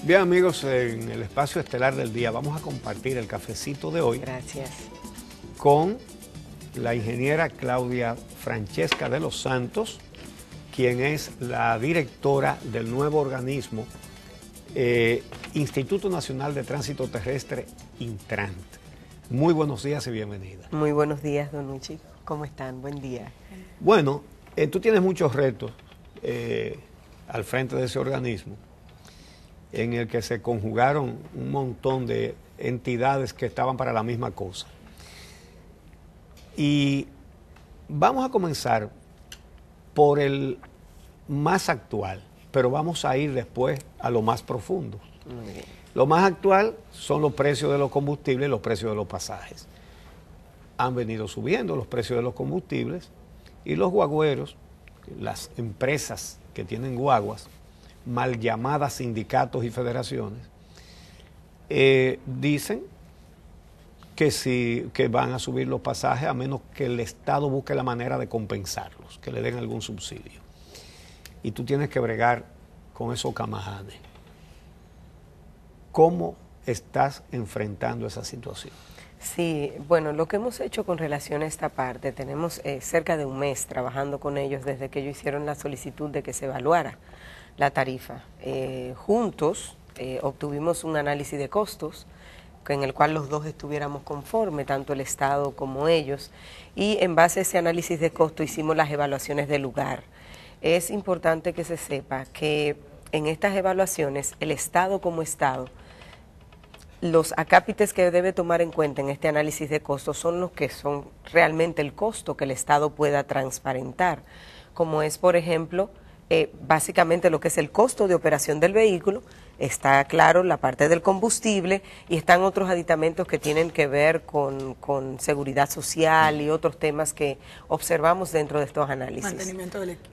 Bien, amigos, en el espacio estelar del día vamos a compartir el cafecito de hoy. Gracias. Con la ingeniera Claudia Francesca de los Santos, quien es la directora del nuevo organismo Instituto Nacional de Tránsito Terrestre, Intrant. Muy buenos días y bienvenida. Muy buenos días, don Uchi. ¿Cómo están? Buen día. Bueno, tú tienes muchos retos al frente de ese organismo, en el que se conjugaron un montón de entidades que estaban para la misma cosa. Y vamos a comenzar por el más actual, pero vamos a ir después a lo más profundo. Muy bien. Lo más actual son los precios de los combustibles y los precios de los pasajes. Han venido subiendo los precios de los combustibles y los guagüeros, las empresas que tienen guaguas, mal llamadas sindicatos y federaciones, dicen que sí, que van a subir los pasajes a menos que el Estado busque la manera de compensarlos, que le den algún subsidio. Y tú tienes que bregar con esos camajanes. ¿Cómo estás enfrentando esa situación? Sí, bueno, lo que hemos hecho con relación a esta parte, tenemos cerca de un mes trabajando con ellos desde que ellos hicieron la solicitud de que se evaluara la tarifa. Juntos obtuvimos un análisis de costos en el cual los dos estuviéramos conformes, tanto el Estado como ellos, y en base a ese análisis de costo hicimos las evaluaciones del lugar. Es importante que se sepa que en estas evaluaciones el Estado como Estado, los acápites que debe tomar en cuenta en este análisis de costos son los que son realmente el costo que el Estado pueda transparentar, como es, por ejemplo, básicamente lo que es el costo de operación del vehículo. Está claro la parte del combustible y están otros aditamentos que tienen que ver con seguridad social y otros temas que observamos dentro de estos análisis.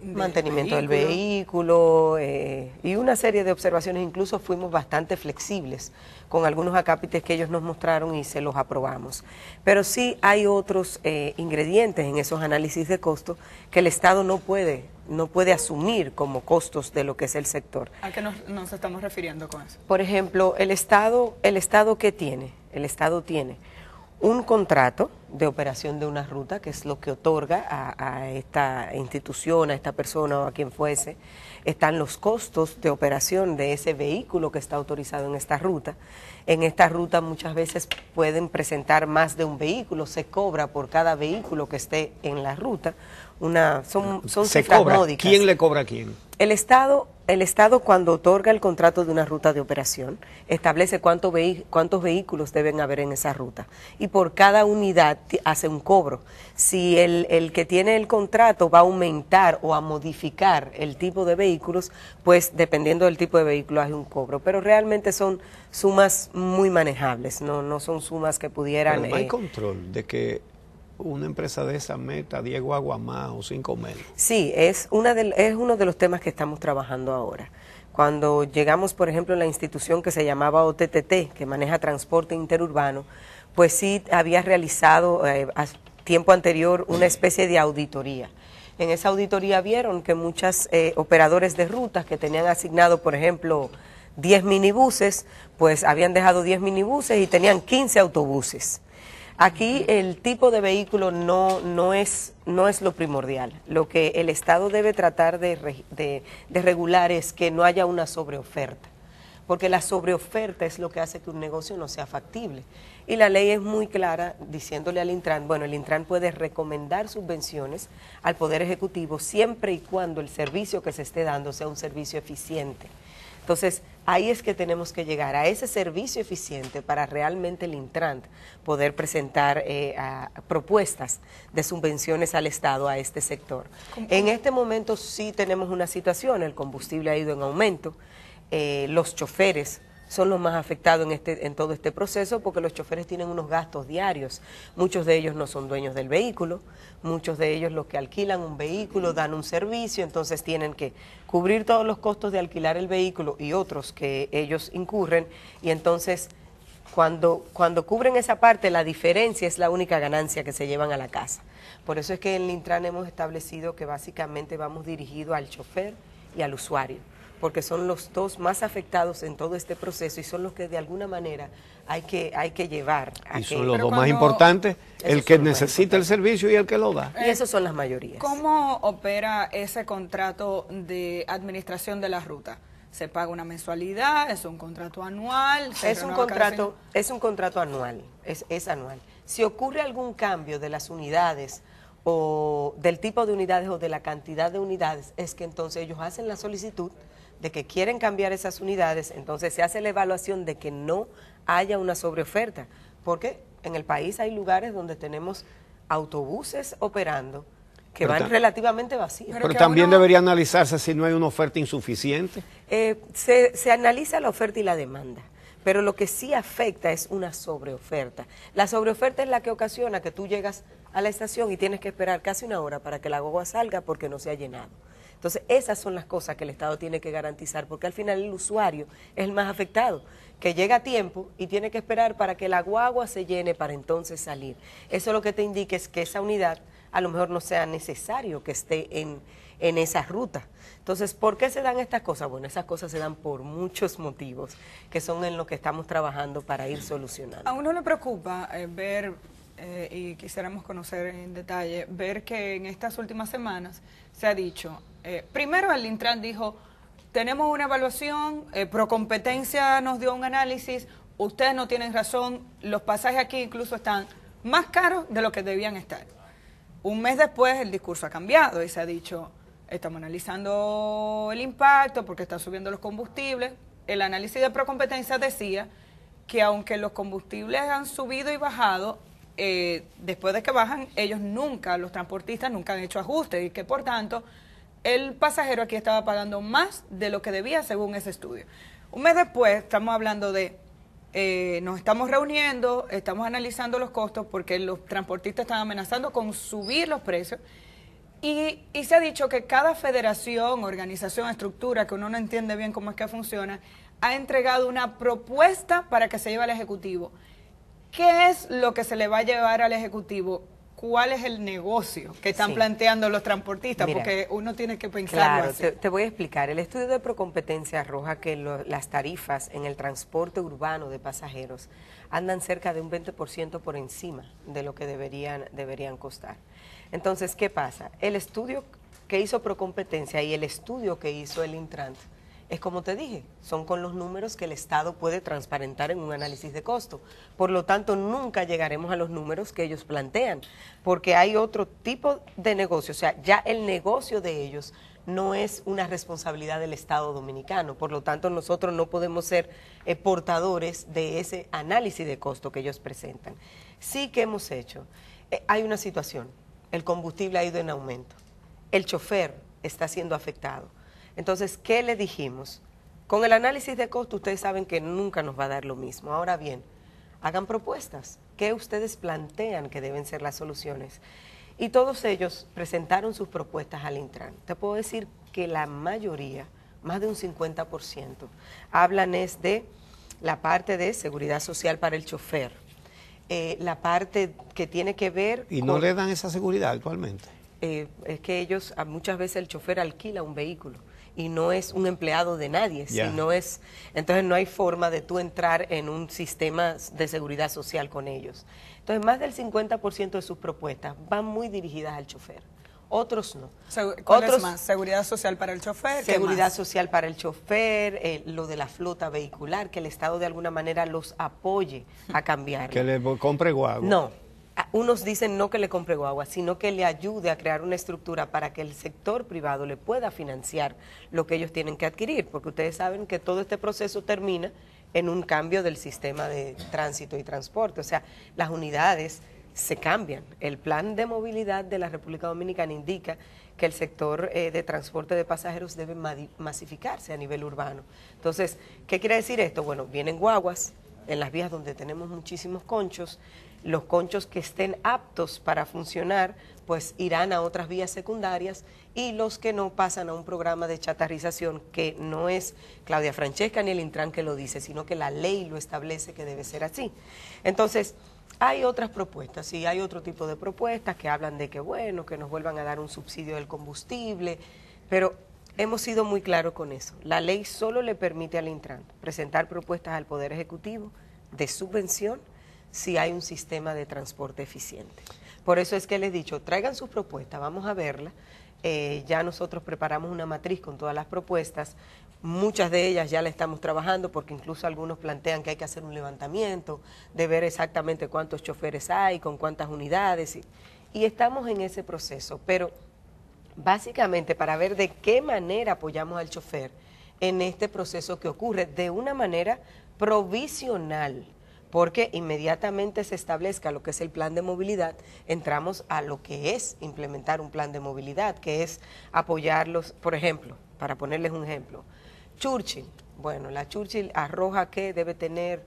Mantenimiento del vehículo y una serie de observaciones. Incluso fuimos bastante flexibles con algunos acápites que ellos nos mostraron y se los aprobamos. Pero sí hay otros ingredientes en esos análisis de costo que el Estado no puede asumir como costos de lo que es el sector. ¿A qué nos estamos refiriendo con eso? Por ejemplo, el Estado ¿qué tiene? El Estado tiene un contrato de operación de una ruta, que es lo que otorga a esta institución, a esta persona o a quien fuese. Están los costos de operación de ese vehículo que está autorizado en esta ruta. En esta ruta muchas veces pueden presentar más de un vehículo, se cobra por cada vehículo que esté en la ruta. Son cifras módicas. ¿Quién le cobra a quién? El Estado cuando otorga el contrato de una ruta de operación establece cuántos vehículos deben haber en esa ruta y por cada unidad hace un cobro. Si el que tiene el contrato va a aumentar o a modificar el tipo de vehículos, pues dependiendo del tipo de vehículo hace un cobro, pero realmente son sumas muy manejables, no son sumas que pudieran... Pero no hay control de que una empresa de esa meta 10 guaguas más o 5 menos. Sí, es uno de los temas que estamos trabajando ahora. Cuando llegamos, por ejemplo, a la institución que se llamaba OTTT, que maneja transporte interurbano, pues sí había realizado a tiempo anterior una especie de auditoría. En esa auditoría vieron que muchos operadores de rutas que tenían asignado, por ejemplo, 10 minibuses, pues habían dejado 10 minibuses y tenían 15 autobuses. Aquí el tipo de vehículo no es lo primordial. Lo que el Estado debe tratar de regular es que no haya una sobreoferta, porque la sobreoferta es lo que hace que un negocio no sea factible. Y la ley es muy clara diciéndole al Intran, bueno, el Intran puede recomendar subvenciones al Poder Ejecutivo siempre y cuando el servicio que se esté dando sea un servicio eficiente. Entonces, ahí es que tenemos que llegar a ese servicio eficiente para realmente el Intran poder presentar propuestas de subvenciones al Estado a este sector. En este momento sí tenemos una situación, el combustible ha ido en aumento, los choferes son los más afectados en todo este proceso porque los choferes tienen unos gastos diarios. Muchos de ellos no son dueños del vehículo, muchos de ellos los que alquilan un vehículo dan un servicio, entonces tienen que cubrir todos los costos de alquilar el vehículo y otros que ellos incurren, y entonces cuando cubren esa parte, la diferencia es la única ganancia que se llevan a la casa. Por eso es que en el Intran hemos establecido que básicamente vamos dirigidos al chofer y al usuario. porque son los dos más afectados en todo este proceso y son los que de alguna manera hay que llevar. Y son los dos más importantes, el que necesita el servicio y el que lo da. Y esos son las mayorías. ¿Cómo opera ese contrato de administración de la ruta? ¿Se paga una mensualidad? ¿Es un contrato anual? Es un contrato anual, es anual. Si ocurre algún cambio de las unidades o del tipo de unidades o de la cantidad de unidades, es que entonces ellos hacen la solicitud de que quieren cambiar esas unidades, entonces se hace la evaluación de que no haya una sobreoferta, porque en el país hay lugares donde tenemos autobuses operando que van relativamente vacíos. Pero también debería analizarse si no hay una oferta insuficiente. Se analiza la oferta y la demanda, pero lo que sí afecta es una sobreoferta. La sobreoferta es la que ocasiona que tú llegas a la estación y tienes que esperar casi una hora para que la guagua salga porque no se ha llenado. Entonces, esas son las cosas que el Estado tiene que garantizar, porque al final el usuario es el más afectado, que llega a tiempo y tiene que esperar para que la guagua se llene para entonces salir. Eso lo que te indica es que esa unidad a lo mejor no sea necesario que esté en esa ruta. Entonces, ¿por qué se dan estas cosas? Bueno, esas cosas se dan por muchos motivos, que son en lo que estamos trabajando para ir solucionando. A uno le preocupa ver, y quisiéramos conocer en detalle, ver que en estas últimas semanas se ha dicho, primero el Intran dijo, tenemos una evaluación, Procompetencia nos dio un análisis, ustedes no tienen razón, los pasajes aquí incluso están más caros de lo que debían estar. Un mes después el discurso ha cambiado y se ha dicho, estamos analizando el impacto porque están subiendo los combustibles. El análisis de Procompetencia decía que aunque los combustibles han subido y bajado, después de que bajan, los transportistas nunca han hecho ajustes y que por tanto el pasajero aquí estaba pagando más de lo que debía según ese estudio. Un mes después estamos hablando de nos estamos reuniendo, estamos analizando los costos porque los transportistas están amenazando con subir los precios y se ha dicho que cada federación, organización, estructura, que uno no entiende bien cómo es que funciona, ha entregado una propuesta para que se lleve al Ejecutivo. ¿Qué es lo que se le va a llevar al Ejecutivo? ¿Cuál es el negocio que están planteando los transportistas? Mira, porque uno tiene que pensarlo así. Te voy a explicar. El estudio de Procompetencia arroja que las tarifas en el transporte urbano de pasajeros andan cerca de un 20% por encima de lo que deberían costar. Entonces, ¿qué pasa? El estudio que hizo Procompetencia y el estudio que hizo el Intran es como te dije, son con los números que el Estado puede transparentar en un análisis de costo. Por lo tanto, nunca llegaremos a los números que ellos plantean, porque hay otro tipo de negocio, o sea, ya el negocio de ellos no es una responsabilidad del Estado dominicano, por lo tanto nosotros no podemos ser portadores de ese análisis de costo que ellos presentan. Sí que hemos hecho, hay una situación, el combustible ha ido en aumento, el chofer está siendo afectado. Entonces, ¿qué le dijimos? Con el análisis de costo ustedes saben que nunca nos va a dar lo mismo. Ahora bien, hagan propuestas. ¿Qué ustedes plantean que deben ser las soluciones? Y todos ellos presentaron sus propuestas al Intran. Te puedo decir que la mayoría, más de un 50%, hablan es de la parte de seguridad social para el chofer, la parte que tiene que ver ¿Y no le dan esa seguridad actualmente? Es que ellos, muchas veces el chofer alquila un vehículo y no es un empleado de nadie, sino es, entonces no hay forma de tú entrar en un sistema de seguridad social con ellos. Entonces más del 50% de sus propuestas van muy dirigidas al chofer, otros no. ¿Cuál es más? ¿Seguridad social para el chofer? Seguridad social para el chofer, lo de la flota vehicular, que el Estado de alguna manera los apoye a cambiar. Que le compre guagua. No. Unos dicen no que le compre guagua, sino que le ayude a crear una estructura para que el sector privado le pueda financiar lo que ellos tienen que adquirir, porque ustedes saben que todo este proceso termina en un cambio del sistema de tránsito y transporte, o sea, las unidades se cambian. El plan de movilidad de la República Dominicana indica que el sector de transporte de pasajeros debe masificarse a nivel urbano. Entonces, ¿qué quiere decir esto? Bueno, vienen guaguas en las vías donde tenemos muchísimos conchos. Los conchos que estén aptos para funcionar, pues irán a otras vías secundarias, y los que no pasan a un programa de chatarrización, que no es Claudia Francesca ni el Intran que lo dice, sino que la ley lo establece que debe ser así. Entonces, hay otras propuestas, sí, hay otro tipo de propuestas que hablan de que, bueno, que nos vuelvan a dar un subsidio del combustible, pero Hemos sido muy claros con eso. La ley solo le permite al Intran presentar propuestas al Poder Ejecutivo de subvención si hay un sistema de transporte eficiente. Por eso es que les he dicho, traigan sus propuestas, vamos a verla. Ya nosotros preparamos una matriz con todas las propuestas. Muchas de ellas ya la estamos trabajando porque incluso algunos plantean que hay que hacer un levantamiento, de ver exactamente cuántos choferes hay, con cuántas unidades. Y estamos en ese proceso, pero básicamente para ver de qué manera apoyamos al chofer en este proceso que ocurre de una manera provisional, porque inmediatamente se establezca lo que es el plan de movilidad, entramos a lo que es implementar un plan de movilidad, que es apoyarlos, por ejemplo, para ponerles un ejemplo, Churchill, bueno, la Churchill arroja que debe tener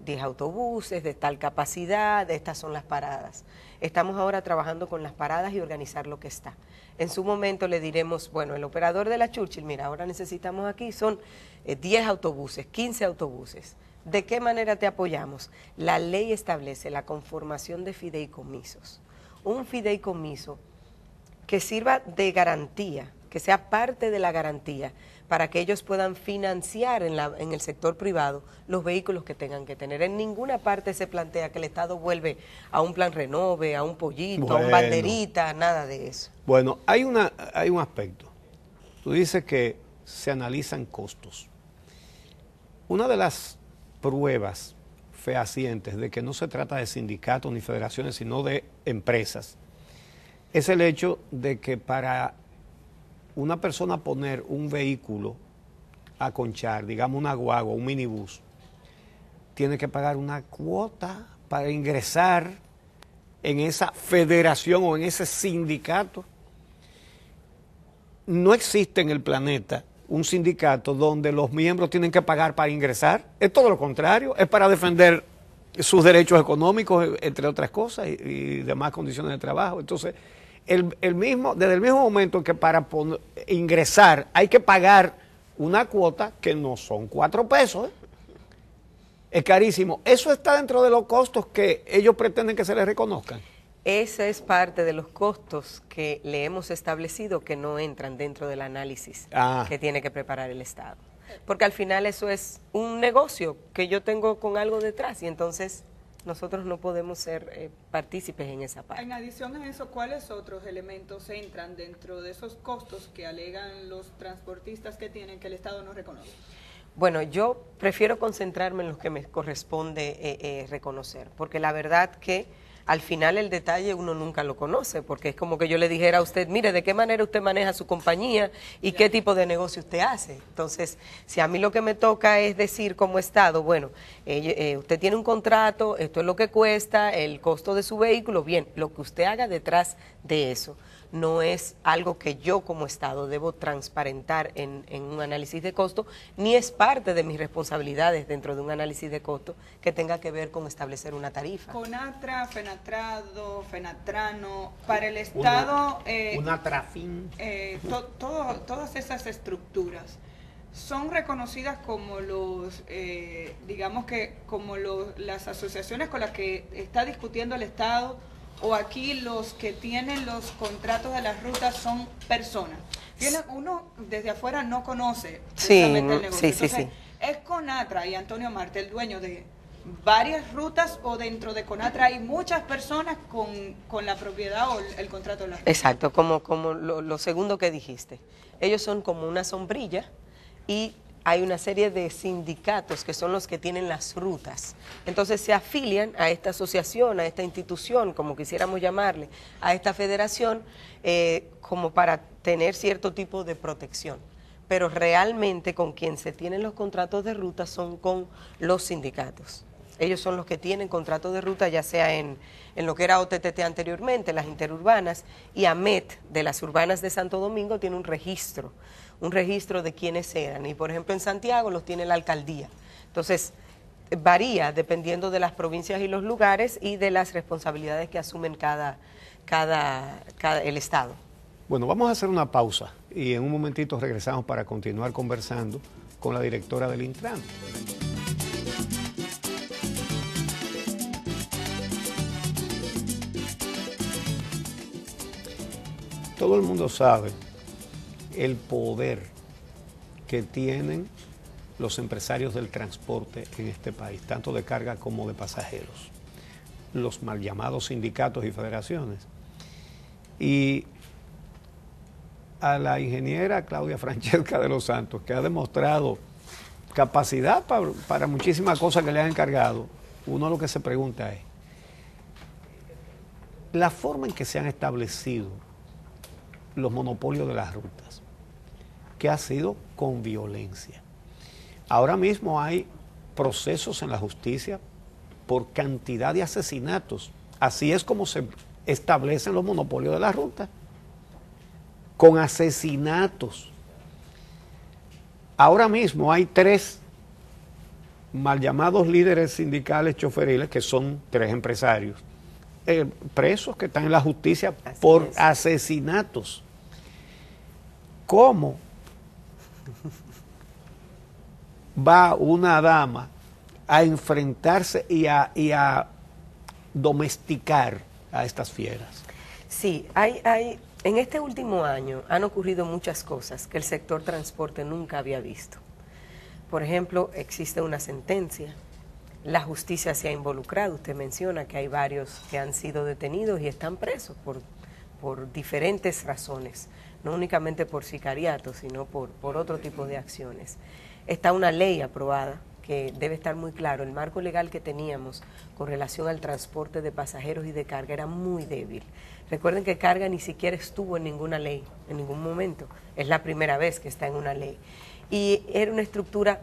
10 autobuses de tal capacidad, estas son las paradas. Estamos ahora trabajando con las paradas y organizar lo que está. En su momento le diremos, bueno, el operador de la Churchill, mira, ahora necesitamos aquí, son 10 autobuses, 15 autobuses. ¿De qué manera te apoyamos? La ley establece la conformación de fideicomisos. Un fideicomiso que sirva de garantía, que sea parte de la garantía, para que ellos puedan financiar en el sector privado los vehículos que tengan que tener. En ninguna parte se plantea que el Estado vuelve a un plan Renove, a un pollito, a un banderita, nada de eso. Bueno, hay un aspecto. Tú dices que se analizan costos. Una de las pruebas fehacientes de que no se trata de sindicatos ni federaciones, sino de empresas, es el hecho de que para una persona poner un vehículo a conchar, digamos una guagua, un minibús, tiene que pagar una cuota para ingresar en esa federación o en ese sindicato. No existe en el planeta un sindicato donde los miembros tienen que pagar para ingresar. Es todo lo contrario, es para defender sus derechos económicos, entre otras cosas, y demás condiciones de trabajo. Entonces, desde el mismo momento que para ingresar hay que pagar una cuota que no son 4 pesos, es carísimo. ¿Eso está dentro de los costos que ellos pretenden que se les reconozcan? Esa es parte de los costos que le hemos establecido que no entran dentro del análisis que tiene que preparar el Estado. Porque al final eso es un negocio que yo tengo con algo detrás y entonces nosotros no podemos ser partícipes en esa parte. En adición a eso, ¿cuáles otros elementos entran dentro de esos costos que alegan los transportistas que tienen que el Estado no reconoce? Bueno, yo prefiero concentrarme en lo que me corresponde reconocer, porque la verdad que al final el detalle uno nunca lo conoce, porque es como que yo le dijera a usted, mire, ¿de qué manera usted maneja su compañía y qué tipo de negocio usted hace? Entonces, si a mí lo que me toca es decir como Estado, bueno, usted tiene un contrato, esto es lo que cuesta, el costo de su vehículo, bien, lo que usted haga detrás de eso no es algo que yo como Estado debo transparentar en un análisis de costo, ni es parte de mis responsabilidades dentro de un análisis de costo que tenga que ver con establecer una tarifa. Conatra, Fenatrado, Fenatrano, para el Estado... una Trafin. Todas esas estructuras son reconocidas como digamos que como las asociaciones con las que está discutiendo el Estado, o aquí los que tienen los contratos de las rutas son personas. Uno desde afuera no conoce precisamente el negocio. Entonces, ¿es Conatra y Antonio Marte el dueño de varias rutas o dentro de Conatra hay muchas personas con la propiedad o el contrato de las rutas? Exacto, como lo segundo que dijiste. Ellos son como una sombrilla y hay una serie de sindicatos que son los que tienen las rutas. Entonces se afilian a esta asociación, a esta institución, como quisiéramos llamarle, a esta federación, como para tener cierto tipo de protección. Pero realmente con quien se tienen los contratos de ruta son con los sindicatos. Ellos son los que tienen contratos de ruta, ya sea en lo que era OTTT anteriormente, las interurbanas, y AMET de las urbanas de Santo Domingo tiene un registro de quiénes eran. Y por ejemplo en Santiago los tiene la alcaldía. Entonces varía dependiendo de las provincias y los lugares y de las responsabilidades que asumen el Estado. Bueno, vamos a hacer una pausa y en un momentito regresamos para continuar conversando con la directora del Intran. Todo el mundo sabe el poder que tienen los empresarios del transporte en este país, tanto de carga como de pasajeros, los mal llamados sindicatos y federaciones. Y a la ingeniera Claudia Francesca de los Santos, que ha demostrado capacidad para muchísimas cosas que le han encargado, uno lo que se pregunta es, la forma en que se han establecido los monopolios de las rutas, que ha sido con violencia. Ahora mismo hay procesos en la justicia por cantidad de asesinatos. Así es como se establecen los monopolios de la ruta, con asesinatos. Ahora mismo hay 3 mal llamados líderes sindicales choferiles, que son 3 empresarios, presos que están en la justicia por asesinatos. ¿Cómo va una dama a enfrentarse y a domesticar a estas fieras? Sí, en este último año han ocurrido muchas cosas que el sector transporte nunca había visto. Por ejemplo, existe una sentencia, la justicia se ha involucrado, usted menciona que hay varios que han sido detenidos y están presos por diferentes razones, no únicamente por sicariato, sino por otro tipo de acciones. Está una ley aprobada que debe estar muy claro, el marco legal que teníamos con relación al transporte de pasajeros y de carga era muy débil. Recuerden que carga ni siquiera estuvo en ninguna ley, en ningún momento, es la primera vez que está en una ley. Y era una estructura,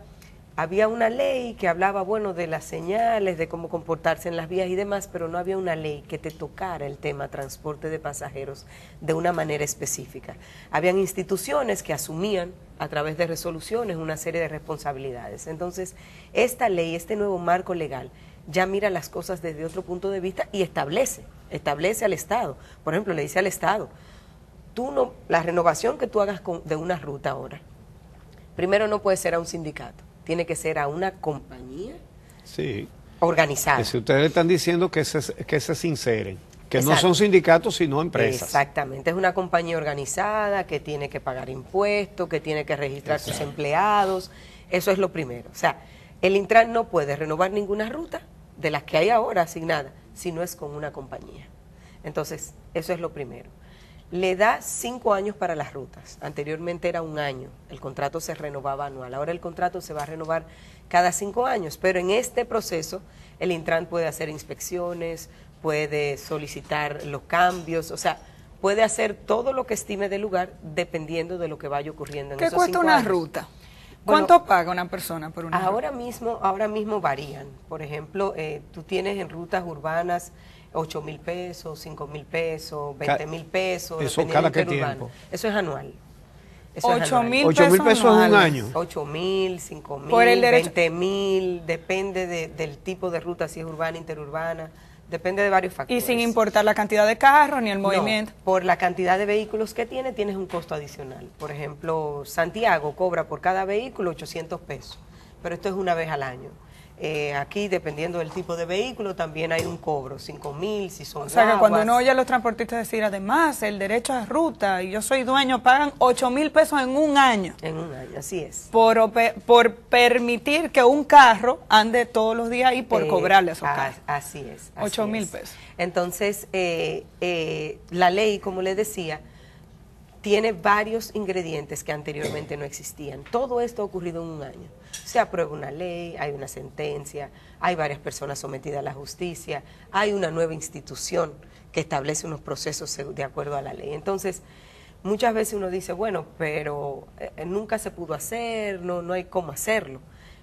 había una ley que hablaba, bueno, de las señales, de cómo comportarse en las vías y demás, pero no había una ley que te tocara el tema transporte de pasajeros de una manera específica. Habían instituciones que asumían a través de resoluciones una serie de responsabilidades. Entonces, esta ley, este nuevo marco legal, ya mira las cosas desde otro punto de vista y establece al Estado. Por ejemplo, le dice al Estado, la renovación que tú hagas de una ruta ahora, primero no puede ser a un sindicato, tiene que ser a una compañía organizada. Si ustedes están diciendo que se sinceren, que Exacto. no son sindicatos sino empresas. Exactamente, es una compañía organizada que tiene que pagar impuestos, que tiene que registrar sus empleados, eso es lo primero. O sea, el Intran no puede renovar ninguna ruta de las que hay ahora asignadas, si no es con una compañía. Entonces, eso es lo primero. Le da 5 años para las rutas. Anteriormente era 1 año. El contrato se renovaba anual. Ahora el contrato se va a renovar cada 5 años. Pero en este proceso, el Intran puede hacer inspecciones, puede solicitar los cambios, o sea, puede hacer todo lo que estime del lugar dependiendo de lo que vaya ocurriendo en esos 5 años. ¿Qué cuesta una ruta? ¿Cuánto paga una persona por una ruta? Ahora mismo varían. Por ejemplo, tú tienes en rutas urbanas 8,000 pesos, 5,000 pesos, 20,000 pesos. ¿Eso cada qué tiempo? Eso es anual. 8,000 pesos en un año. 8,000, 5,000, 20,000, depende del tipo de ruta, si es urbana, interurbana, depende de varios factores. Y sin importar la cantidad de carros ni el movimiento. No, por la cantidad de vehículos que tienes un costo adicional. Por ejemplo, Santiago cobra por cada vehículo 800 pesos, pero esto es una vez al año. Aquí, dependiendo del tipo de vehículo, también hay un cobro, 5,000 si son O sea, que guaguas. cuando uno oye a los transportistas decir, además, el derecho a ruta, y yo soy dueño, pagan 8,000 pesos en un año. En un año, así es. Por permitir que un carro ande todos los días y por cobrarle a esos carros. Así es. 8,000 pesos. Entonces, la ley, como le decía, tiene varios ingredientes que anteriormente no existían. Todo esto ha ocurrido en un año. Se aprueba una ley, hay una sentencia, hay varias personas sometidas a la justicia, hay una nueva institución que establece unos procesos de acuerdo a la ley. Entonces, muchas veces uno dice, bueno, pero nunca se pudo hacer, no hay cómo hacerlo,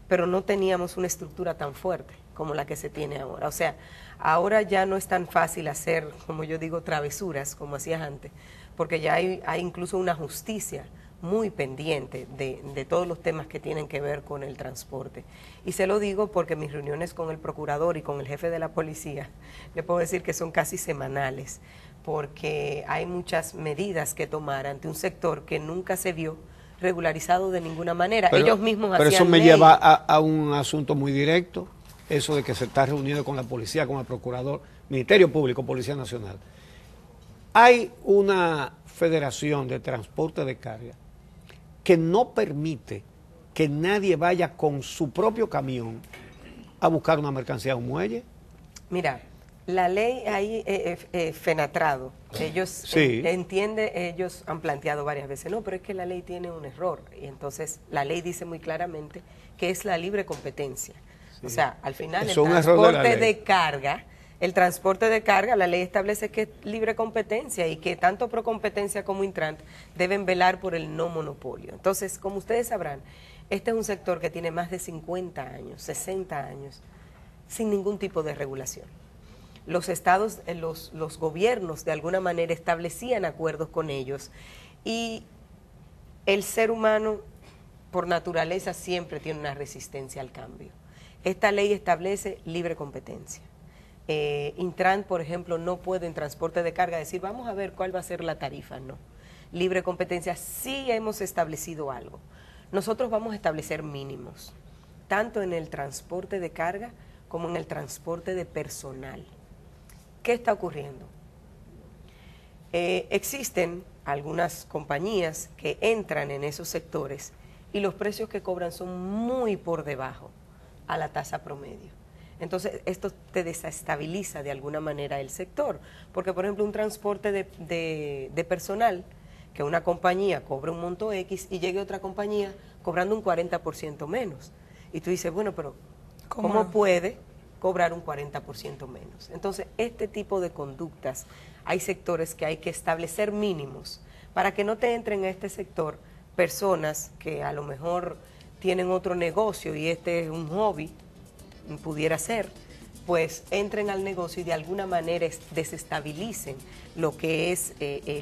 pero no teníamos una estructura tan fuerte como la que se tiene ahora. O sea, ahora ya no es tan fácil hacer, como yo digo, travesuras como hacías antes, porque ya hay incluso una justicia muy pendiente de todos los temas que tienen que ver con el transporte. Y se lo digo porque mis reuniones con el procurador y con el jefe de la policía, le puedo decir que son casi semanales, porque hay muchas medidas que tomar ante un sector que nunca se vio regularizado de ninguna manera. Ellos mismos hacían Pero eso me ley. lleva a un asunto muy directo, eso de que se está reunido con la policía, con el procurador, Ministerio Público, Policía Nacional. Hay una federación de transporte de carga que no permite que nadie vaya con su propio camión a buscar una mercancía a un muelle. Mira, la ley ahí, Fenatrado, ellos Sí. ellos han planteado varias veces, no, pero es que la ley tiene un error, y entonces la ley dice muy claramente que es la libre competencia. Sí. O sea, al final Es el un error de la transporte ley. de carga, el transporte de carga, la ley establece que es libre competencia y que tanto Procompetencia como Intrant deben velar por el no monopolio. Entonces, como ustedes sabrán, este es un sector que tiene más de 50 años, 60 años, sin ningún tipo de regulación. Los estados, los gobiernos de alguna manera establecían acuerdos con ellos y el ser humano por naturaleza siempre tiene una resistencia al cambio. Esta ley establece libre competencia. Intran, por ejemplo, no puede en transporte de carga decir vamos a ver cuál va a ser la tarifa, no. Libre competencia, sí hemos establecido algo. Nosotros vamos a establecer mínimos, tanto en el transporte de carga como en el transporte de personal. ¿Qué está ocurriendo? Existen algunas compañías que entran en esos sectores y los precios que cobran son muy por debajo a la tasa promedio. Entonces, esto te desestabiliza de alguna manera el sector, porque por ejemplo un transporte de personal, que una compañía cobre un monto X y llegue otra compañía cobrando un 40% menos. Y tú dices, bueno, pero ¿cómo puede cobrar un 40% menos? Entonces, este tipo de conductas, hay sectores que hay que establecer mínimos para que no te entren a este sector personas que a lo mejor tienen otro negocio y este es un hobby, pudiera ser, pues entren al negocio y de alguna manera desestabilicen lo que es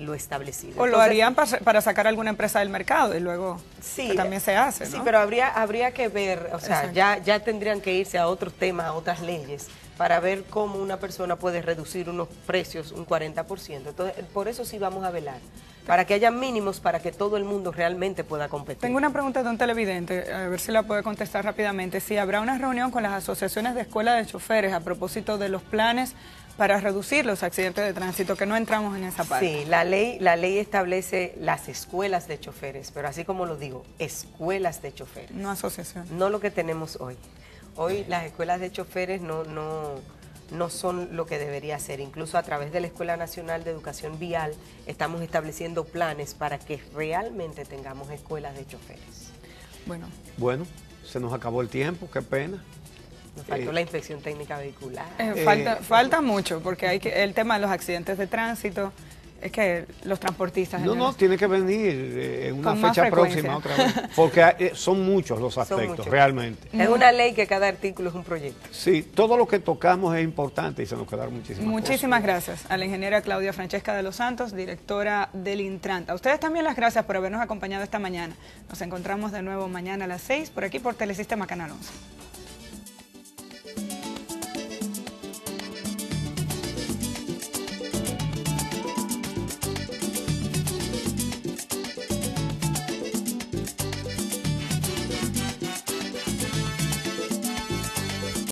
lo establecido. O lo harían para sacar alguna empresa del mercado y luego sí, que también se hace, ¿no? Sí, pero habría que ver, o sea, ya tendrían que irse a otros temas, a otras leyes, para ver cómo una persona puede reducir unos precios un 40%. Entonces, por eso sí vamos a velar, para que haya mínimos para que todo el mundo realmente pueda competir. Tengo una pregunta de un televidente, a ver si la puede contestar rápidamente. Si habrá una reunión con las asociaciones de escuelas de choferes a propósito de los planes para reducir los accidentes de tránsito, que no entramos en esa parte. Sí, la ley establece las escuelas de choferes, pero así como lo digo, escuelas de choferes. No asociación. No lo que tenemos hoy. Hoy las escuelas de choferes no son lo que debería ser. Incluso a través de la Escuela Nacional de Educación Vial estamos estableciendo planes para que realmente tengamos escuelas de choferes. Bueno, se nos acabó el tiempo, qué pena. Nos faltó la inspección técnica vehicular. Falta mucho, porque el tema de los accidentes de tránsito, es que los transportistas... No, tiene que venir en una fecha próxima otra vez, porque son muchos los aspectos, realmente. Es una ley que cada artículo es un proyecto. Sí, todo lo que tocamos es importante y se nos quedaron muchísimas cosas. Gracias a la ingeniera Claudia Francesca de los Santos, directora del Intrant. A ustedes también las gracias por habernos acompañado esta mañana. Nos encontramos de nuevo mañana a las 6 por aquí por Telesistema Canal 11.